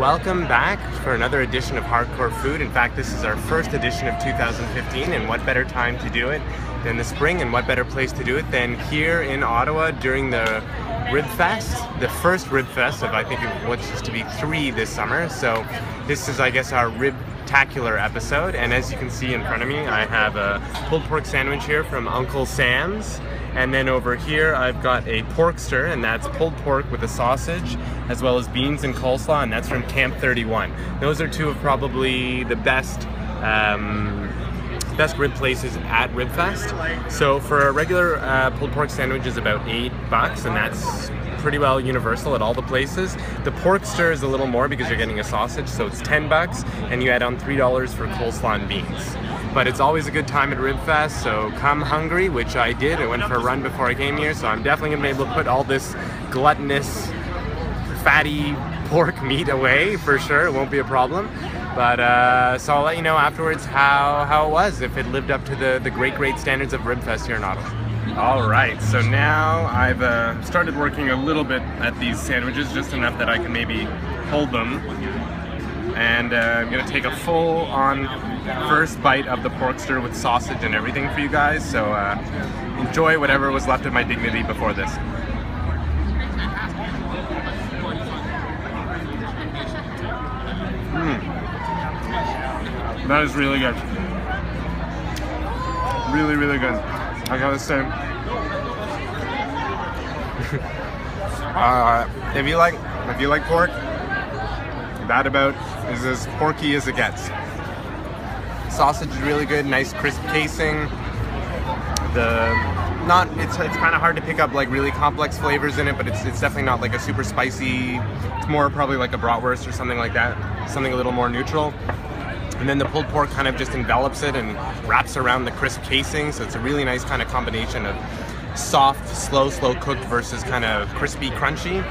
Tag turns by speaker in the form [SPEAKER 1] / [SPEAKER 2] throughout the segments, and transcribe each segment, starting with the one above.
[SPEAKER 1] welcome back for another edition of Hardcore Food. In fact, this is our first edition of 2015, and what better time to do it than the spring, and what better place to do it than here in Ottawa during the Ribfest, the first Ribfest of I think what's just to be 3 this summer. So this is, I guess, our Ribtacular episode, and as you can see in front of me, I have a pulled pork sandwich here from Uncle Sam's. And then over here, I've got a porkster, and that's pulled pork with a sausage, as well as beans and coleslaw, and that's from Camp 31. Those are two of probably the best best rib places at Ribfest. So for a regular pulled pork sandwich is about $8, and that's pretty well universal at all the places. The porkster is a little more because you're getting a sausage, so it's $10, and you add on $3 for coleslaw and beans. But it's always a good time at Ribfest, so come hungry, which I did. I went for a run before I came here, so I'm definitely going to be able to put all this gluttonous, fatty pork meat away, for sure. It won't be a problem. But, so I'll let you know afterwards how it was, if it lived up to the great standards of Ribfest here in Ottawa. Alright, so now I've started working a little bit at these sandwiches, just enough that I can maybe hold them. And I'm going to take a full-on first bite of the porkster with sausage and everything for you guys, so enjoy whatever was left of my dignity before this. That is really good. Really, really good. I gotta say. If you like pork, that about is as porky as it gets. Sausage is really good, nice crisp casing. It's kind of hard to pick up like really complex flavors in it, but it's definitely not like a super spicy. It's more probably like a bratwurst or something like that, something a little more neutral. And then the pulled pork kind of just envelops it and wraps around the crisp casing, so it's a really nice kind of combination of soft, slow cooked versus kind of crispy, crunchy.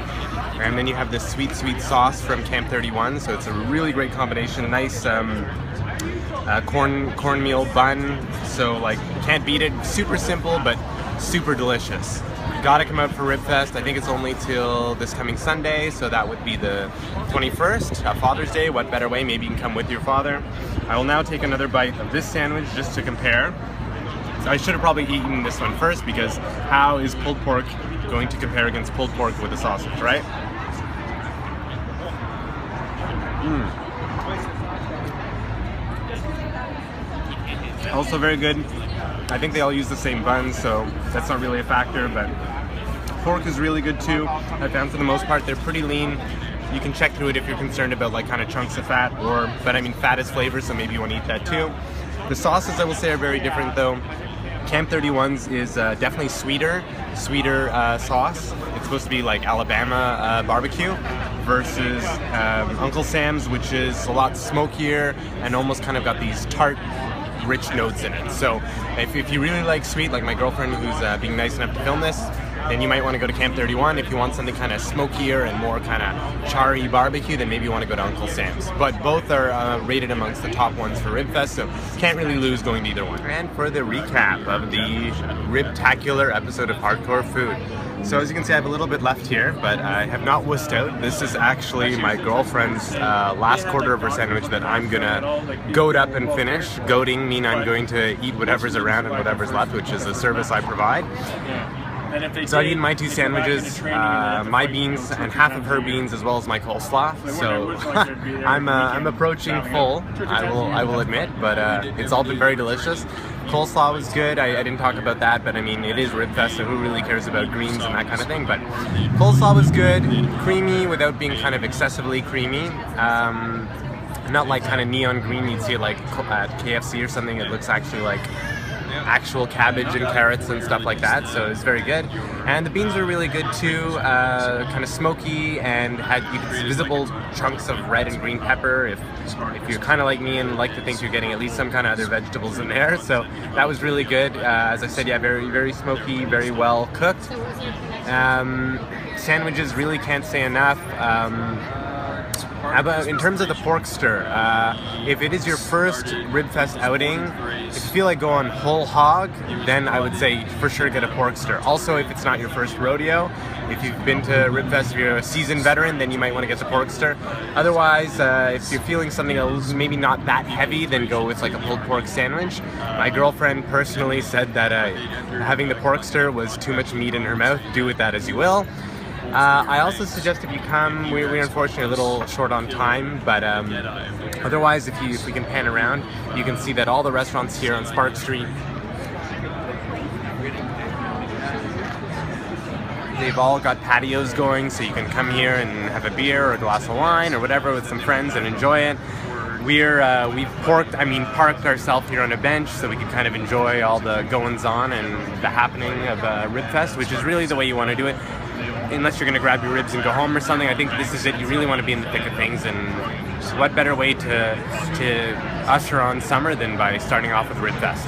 [SPEAKER 1] And then you have this sweet sauce from Camp 31, so it's a really great combination. Nice cornmeal bun, so like can't beat it. Super simple, but super delicious. Gotta come out for Ribfest. I think it's only till this coming Sunday, so that would be the 21st, Father's Day. What better way? Maybe you can come with your father. I will now take another bite of this sandwich just to compare. So I should have probably eaten this one first, because how is pulled pork going to compare against pulled pork with a sausage, right? Also very good. I think they all use the same buns, so that's not really a factor, but pork is really good too. I found for the most part they're pretty lean. You can check through it if you're concerned about like kind of chunks of fat, but I mean fat is flavor, so maybe you want to eat that too. The sauces I will say are very different though. Camp 31's is definitely sweeter sauce. It's supposed to be like Alabama barbecue versus Uncle Sam's, which is a lot smokier and almost kind of got these tart, rich notes in it. So if you really like sweet, like my girlfriend who's being nice enough to film this, then you might want to go to Camp 31. If you want something kind of smokier and more kind of charry barbecue, then maybe you want to go to Uncle Sam's. But both are rated amongst the top ones for Ribfest, so can't really lose going to either one. And for the recap of the Ribtacular episode of Hardcore Food. So as you can see, I have a little bit left here, but I have not wussed out. This is actually my girlfriend's last quarter of her sandwich that I'm gonna goat up and finish. Goating mean I'm going to eat whatever's around and whatever's left, which is a service I provide. So I've eaten my 2 sandwiches, my beans and half of her beans, as well as my coleslaw. So I'm approaching full, I will admit, but it's all been very delicious. Coleslaw was good. I didn't talk about that, but I mean, it is Ribfest, so who really cares about greens and that kind of thing? But coleslaw was good, creamy without being kind of excessively creamy. Not like kind of neon green you'd see it like at KFC or something. It looks actually like actual cabbage and carrots and stuff like that, so it's very good. And the beans are really good too, kind of smoky, and had visible chunks of red and green pepper if you're kind of like me and like to think you're getting at least some kind of other vegetables in there. So that was really good. As I said, yeah, very smoky, very well cooked. Sandwiches, really can't say enough. How about in terms of the pork stir? If it is your first Ribfest outing, if you feel like going whole hog, then I would say for sure get a pork stir. Also, if it's not your first rodeo, if you've been to Ribfest, if you're a seasoned veteran, then you might want to get the pork stir. Otherwise, if you're feeling something maybe not that heavy, then go with like a pulled pork sandwich. My girlfriend personally said that having the pork stir was too much meat in her mouth. Do with that as you will. I also suggest if you come, we're unfortunately a little short on time, but otherwise if we can pan around, you can see that all the restaurants here on Spark Street, they've all got patios going, so you can come here and have a beer or a glass of wine or whatever with some friends and enjoy it. We've parked ourselves here on a bench so we can kind of enjoy all the goings-on and the happening of Ribfest, which is really the way you want to do it. Unless you're going to grab your ribs and go home or something, I think this is it. You really want to be in the thick of things, and what better way to usher on summer than by starting off with Ribfest.